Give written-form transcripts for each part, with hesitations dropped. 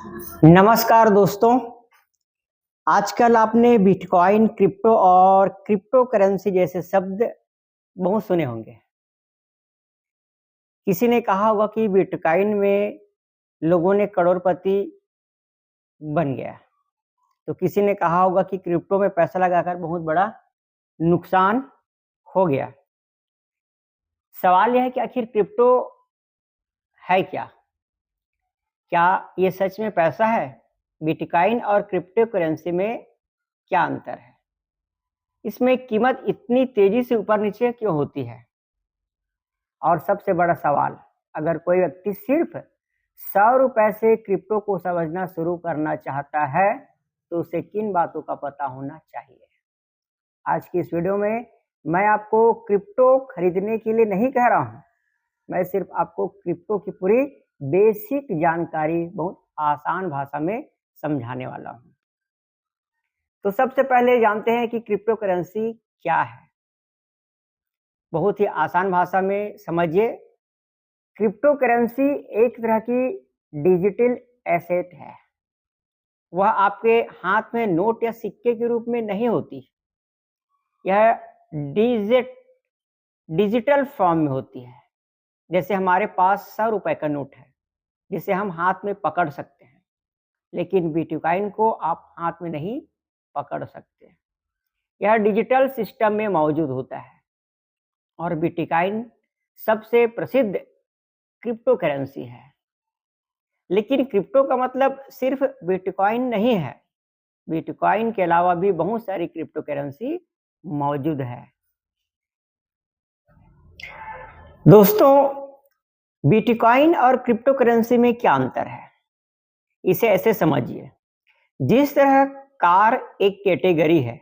नमस्कार दोस्तों। आजकल आपने बिटकॉइन, क्रिप्टो और क्रिप्टो करेंसी जैसे शब्द बहुत सुने होंगे। किसी ने कहा होगा कि बिटकॉइन में लोगों ने करोड़पति बन गया, तो किसी ने कहा होगा कि क्रिप्टो में पैसा लगाकर बहुत बड़ा नुकसान हो गया। सवाल यह है कि आखिर क्रिप्टो है क्या? क्या ये सच में पैसा है? बिटकॉइन और क्रिप्टो करेंसी में क्या अंतर है? इसमें कीमत इतनी तेजी से ऊपर नीचे क्यों होती है? और सबसे बड़ा सवाल, अगर कोई व्यक्ति सिर्फ 100 रुपए से क्रिप्टो को समझना शुरू करना चाहता है तो उसे किन बातों का पता होना चाहिए? आज की इस वीडियो में मैं आपको क्रिप्टो खरीदने के लिए नहीं कह रहा हूं, मैं सिर्फ आपको क्रिप्टो की पूरी बेसिक जानकारी बहुत आसान भाषा में समझाने वाला हूं। तो सबसे पहले जानते हैं कि क्रिप्टो करेंसी क्या है। बहुत ही आसान भाषा में समझिए, क्रिप्टो करेंसी एक तरह की डिजिटल एसेट है। वह आपके हाथ में नोट या सिक्के के रूप में नहीं होती, यह डिजिटल फॉर्म में होती है। जैसे हमारे पास 100 रुपए का नोट है जिसे हम हाथ में पकड़ सकते हैं, लेकिन बिटकॉइन को आप हाथ में नहीं पकड़ सकते। यह डिजिटल सिस्टम में मौजूद होता है और बिटकॉइन सबसे प्रसिद्ध क्रिप्टो करेंसी है। लेकिन क्रिप्टो का मतलब सिर्फ बिटकॉइन नहीं है। बिटकॉइन के अलावा भी बहुत सारी क्रिप्टो करेंसी मौजूद है। दोस्तों, बिटकॉइन और क्रिप्टो करेंसी में क्या अंतर है, इसे ऐसे समझिए। जिस तरह कार एक कैटेगरी है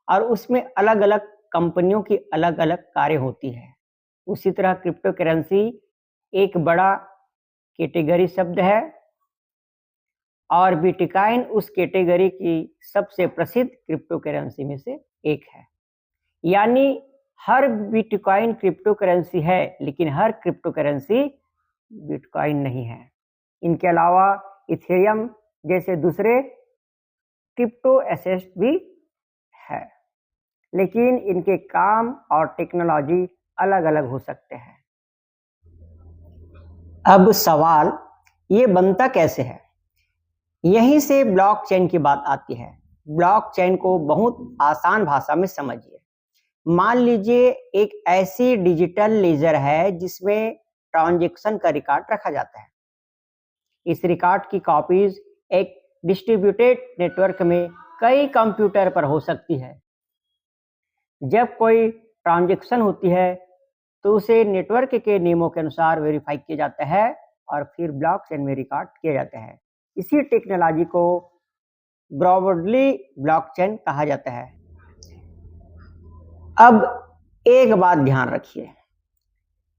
और उसमें अलग अलग कंपनियों की अलग अलग कारें होती है, उसी तरह क्रिप्टो करेंसी एक बड़ा कैटेगरी शब्द है और बिटकॉइन उस कैटेगरी की सबसे प्रसिद्ध क्रिप्टो करेंसी में से एक है। यानी हर बिटकॉइन क्रिप्टो करेंसी है, लेकिन हर क्रिप्टो करेंसी बिटकॉइन नहीं है। इनके अलावा इथेरियम जैसे दूसरे क्रिप्टो एसेट भी है, लेकिन इनके काम और टेक्नोलॉजी अलग अलग हो सकते हैं। अब सवाल ये बनता कैसे है, यहीं से ब्लॉकचेन की बात आती है। ब्लॉकचेन को बहुत आसान भाषा में समझिए। मान लीजिए एक ऐसी डिजिटल लेजर है जिसमें ट्रांजैक्शन का रिकॉर्ड रखा जाता है। इस रिकॉर्ड की कॉपीज एक डिस्ट्रीब्यूटेड नेटवर्क में कई कंप्यूटर पर हो सकती है। जब कोई ट्रांजैक्शन होती है तो उसे नेटवर्क के नियमों के अनुसार वेरीफाई किया जाता है और फिर ब्लॉकचेन में रिकॉर्ड किया जाता है। इसी टेक्नोलॉजी को ब्रॉडली ब्लॉकचेन कहा जाता है। अब एक बात ध्यान रखिए,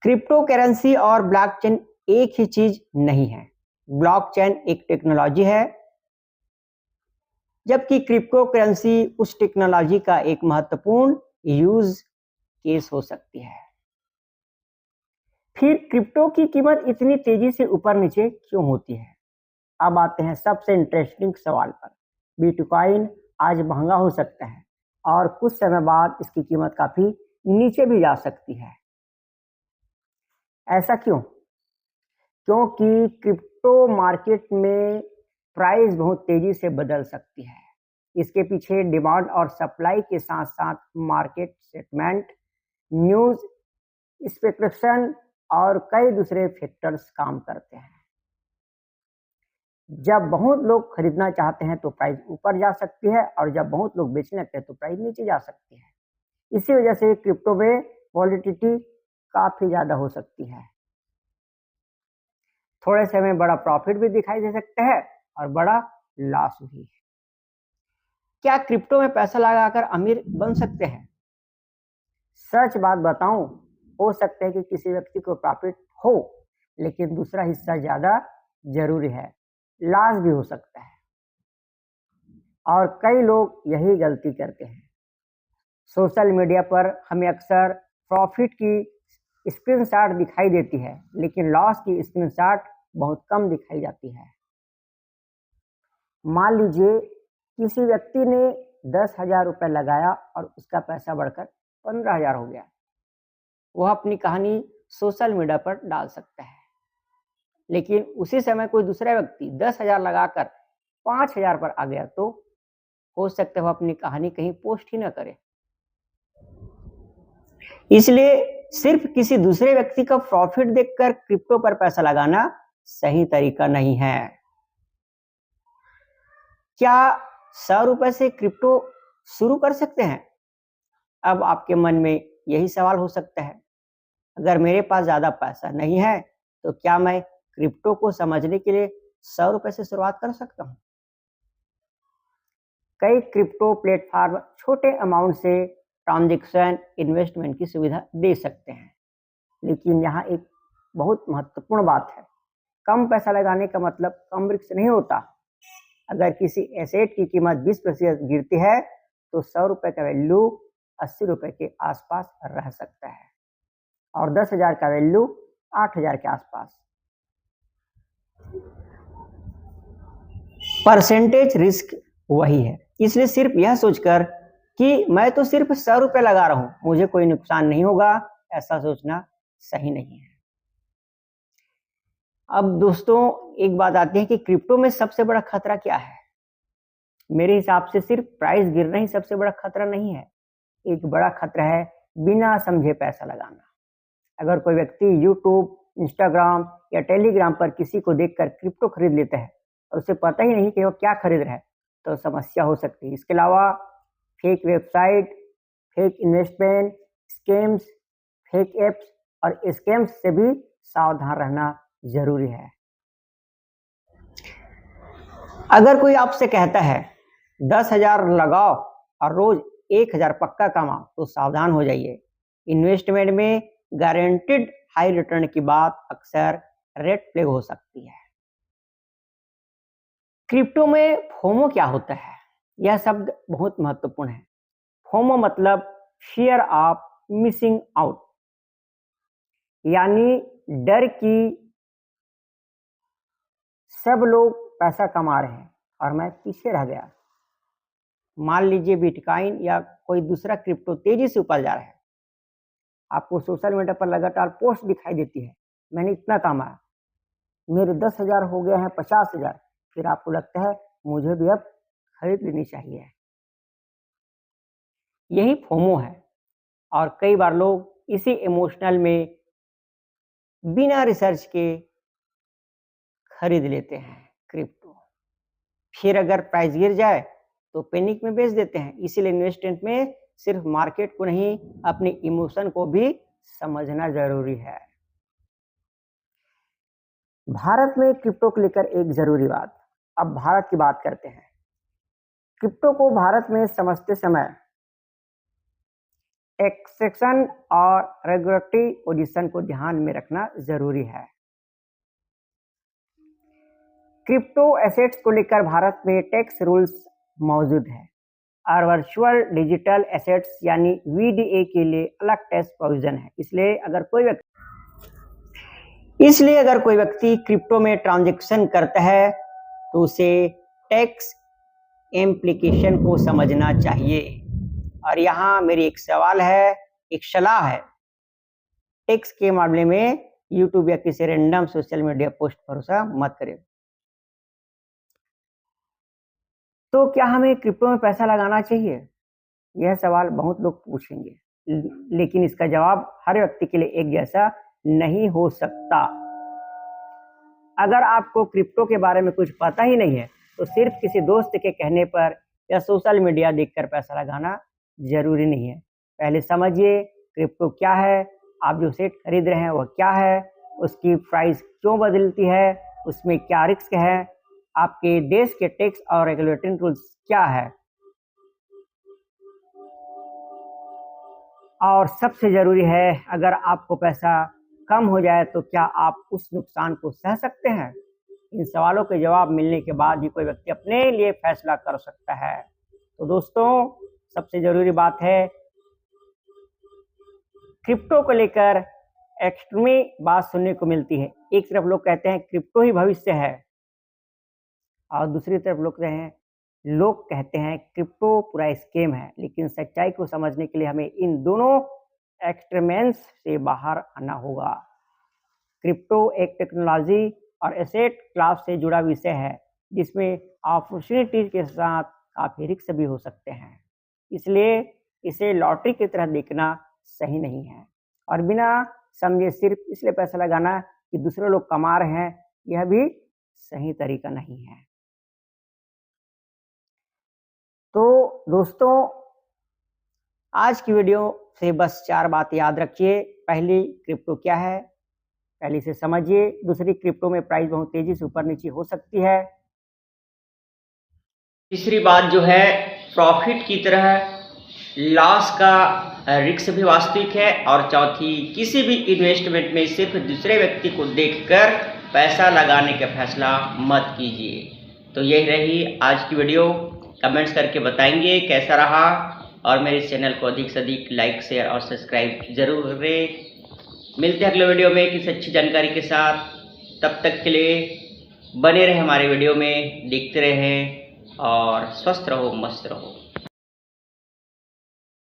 क्रिप्टो करेंसी और ब्लॉकचेन एक ही चीज नहीं है। ब्लॉकचेन एक टेक्नोलॉजी है, जबकि क्रिप्टो करेंसी उस टेक्नोलॉजी का एक महत्वपूर्ण यूज केस हो सकती है। फिर क्रिप्टो की कीमत इतनी तेजी से ऊपर नीचे क्यों होती है? अब आते हैं सबसे इंटरेस्टिंग सवाल पर। बिटकॉइन आज महंगा हो सकता है और कुछ समय बाद इसकी कीमत काफी नीचे भी जा सकती है। ऐसा क्यों? क्योंकि क्रिप्टो मार्केट में प्राइस बहुत तेजी से बदल सकती है। इसके पीछे डिमांड और सप्लाई के साथ साथ मार्केट सेटमेंट, न्यूज, स्पेकुलेशन और कई दूसरे फैक्टर्स काम करते हैं। जब बहुत लोग खरीदना चाहते हैं तो प्राइस ऊपर जा सकती है और जब बहुत लोग बेचने लगते हैं तो प्राइस नीचे जा सकती है। इसी वजह से क्रिप्टो में वॉलेटिलिटी काफी ज्यादा हो सकती है। थोड़े समय में बड़ा प्रॉफिट भी दिखाई दे सकता है और बड़ा लॉस भी। क्या क्रिप्टो में पैसा लगाकर अमीर बन सकते हैं? सच बात बताऊं, हो सकता है कि किसी व्यक्ति को प्रॉफिट हो, लेकिन दूसरा हिस्सा ज्यादा जरूरी है, लॉस भी हो सकता है और कई लोग यही गलती करते हैं। सोशल मीडिया पर हमें अक्सर प्रॉफिट की स्क्रीनशॉट दिखाई देती है, लेकिन लॉस की स्क्रीनशॉट बहुत कम दिखाई जाती है। मान लीजिए किसी व्यक्ति ने 10,000 रुपये लगाया और उसका पैसा बढ़कर 15,000 हो गया, वह अपनी कहानी सोशल मीडिया पर डाल सकता है। लेकिन उसी समय कोई दूसरा व्यक्ति 10,000 लगाकर 5,000 पर आ गया तो हो सकता है वह अपनी कहानी कहीं पोस्ट ही ना करे। इसलिए सिर्फ किसी दूसरे व्यक्ति का प्रॉफिट देखकर क्रिप्टो पर पैसा लगाना सही तरीका नहीं है। क्या 100 रुपए से क्रिप्टो शुरू कर सकते हैं? अब आपके मन में यही सवाल हो सकता है, अगर मेरे पास ज़्यादा पैसा नहीं है तो क्या मैं क्रिप्टो को समझने के लिए 100 रुपए से शुरुआत कर सकता हूँ? कई क्रिप्टो प्लेटफॉर्म छोटे अमाउंट से ट्रांजैक्शन इन्वेस्टमेंट की सुविधा दे सकते हैं, लेकिन यहाँ एक बहुत महत्वपूर्ण बात है, कम पैसा लगाने का मतलब कम रिस्क नहीं होता। अगर किसी एसेट की कीमत 20% गिरती है तो 100 रुपये का वैल्यू 80 रुपये के आसपास रह सकता है और 10,000 का वैल्यू 8,000 के आसपास। परसेंटेज रिस्क वही है। इसलिए सिर्फ यह सोचकर कि मैं तो सिर्फ 100 रुपये लगा रहा हूं, मुझे कोई नुकसान नहीं होगा, ऐसा सोचना सही नहीं है। अब दोस्तों एक बात आती है कि क्रिप्टो में सबसे बड़ा खतरा क्या है? मेरे हिसाब से सिर्फ प्राइस गिरना ही सबसे बड़ा खतरा नहीं है। एक बड़ा खतरा है बिना समझे पैसा लगाना। अगर कोई व्यक्ति यूट्यूब, इंस्टाग्राम या टेलीग्राम पर किसी को देखकर क्रिप्टो खरीद लेता है और उसे पता ही नहीं कि वो क्या खरीद रहा है, तो समस्या हो सकती है। इसके अलावा fake website, fake investment, scams, fake apps और स्कैम्स से भी सावधान रहना जरूरी है। अगर कोई आपसे कहता है 10,000 लगाओ और रोज 1,000 पक्का कमाओ, तो सावधान हो जाइए। इन्वेस्टमेंट में गारंटीड हाई रिटर्न की बात अक्सर रेड फ्लैग हो सकती है। क्रिप्टो में फोमो क्या होता है? यह शब्द बहुत महत्वपूर्ण है। फोमो मतलब फियर ऑफ मिसिंग आउट, यानी डर कि सब लोग पैसा कमा रहे हैं और मैं पीछे रह गया। मान लीजिए बिटकॉइन या कोई दूसरा क्रिप्टो तेजी से ऊपर जा रहा है, आपको सोशल मीडिया पर लगातार पोस्ट दिखाई देती है, मैंने इतना कमाया, मेरे 10,000 हो गए हैं 50,000, फिर आपको लगता है मुझे भी अब खरीद लेनी चाहिए। यही फोमो है और कई बार लोग इसी इमोशनल में बिना रिसर्च के खरीद लेते हैं क्रिप्टो। फिर अगर प्राइस गिर जाए तो पैनिक में बेच देते हैं। इसीलिए इन्वेस्टमेंट में सिर्फ मार्केट को नहीं, अपने इमोशन को भी समझना जरूरी है। भारत में क्रिप्टो को लेकर एक जरूरी बात, अब भारत की बात करते हैं। क्रिप्टो को भारत में समझते समय टैक्सेशन और रेगुलेटरी पोजीशन को ध्यान में रखना जरूरी है। क्रिप्टो एसेट्स को लेकर भारत में टैक्स रूल्स मौजूद है और वर्चुअल डिजिटल एसेट्स यानी वीडीए के लिए अलग टैक्स प्रोविजन है। इसलिए अगर कोई व्यक्ति क्रिप्टो में ट्रांजैक्शन करता है तो उसे टैक्स इम्प्लीकेशन को समझना चाहिए। और यहाँ मेरी एक सवाल है, एक सलाह है, टैक्स के मामले में यूट्यूब या किसी रैंडम सोशल मीडिया पोस्ट पर भरोसा मत करें। तो क्या हमें क्रिप्टो में पैसा लगाना चाहिए? यह सवाल बहुत लोग पूछेंगे, लेकिन इसका जवाब हर व्यक्ति के लिए एक जैसा नहीं हो सकता। अगर आपको क्रिप्टो के बारे में कुछ पता ही नहीं है तो सिर्फ किसी दोस्त के कहने पर या सोशल मीडिया देखकर पैसा लगाना जरूरी नहीं है। पहले समझिए क्रिप्टो क्या है, आप जो सेट खरीद रहे हैं वह क्या है, उसकी प्राइस क्यों बदलती है, उसमें क्या रिस्क है, आपके देश के टैक्स और रेगुलेटरी रूल्स क्या है, और सबसे जरूरी है अगर आपको पैसा कम हो जाए तो क्या आप उस नुकसान को सह सकते हैं? इन सवालों के जवाब मिलने के बाद ही कोई व्यक्ति अपने लिए फैसला कर सकता है। तो दोस्तों सबसे जरूरी बात है, क्रिप्टो को लेकर एक्सट्रीमी बात सुनने को मिलती है। एक तरफ लोग कहते हैं क्रिप्टो ही भविष्य है, और दूसरी तरफ लोग कहते हैं क्रिप्टो पूरा स्कैम है। लेकिन सच्चाई को समझने के लिए हमें इन दोनों एक्सट्रीम्स से बाहर आना होगा। क्रिप्टो एक टेक्नोलॉजी और एसेट क्लास से जुड़ा विषय है जिसमें अपॉर्चुनिटीज के साथ काफ़ी रिस्क भी हो सकते हैं। इसलिए इसे लॉटरी की तरह देखना सही नहीं है और बिना समझे सिर्फ इसलिए पैसा लगाना कि दूसरे लोग कमा रहे हैं, यह भी सही तरीका नहीं है। तो दोस्तों, आज की वीडियो से बस 4 बात याद रखिए। पहली, क्रिप्टो क्या है, पहले से समझिए। दूसरी, क्रिप्टो में प्राइस बहुत तेजी से ऊपर नीचे हो सकती है। तीसरी बात जो है, प्रॉफिट की तरह लॉस का रिस्क भी वास्तविक है। और चौथी, किसी भी इन्वेस्टमेंट में सिर्फ दूसरे व्यक्ति को देखकर पैसा लगाने का फैसला मत कीजिए। तो यही रही आज की वीडियो। कमेंट्स करके बताएंगे कैसा रहा और मेरे चैनल को अधिक से अधिक लाइक शेयर और सब्सक्राइब जरूर करें। मिलते हैं अगले वीडियो में किसी अच्छी जानकारी के साथ। तब तक के लिए बने रहे हमारे वीडियो में, देखते रहें और स्वस्थ रहो, मस्त रहो।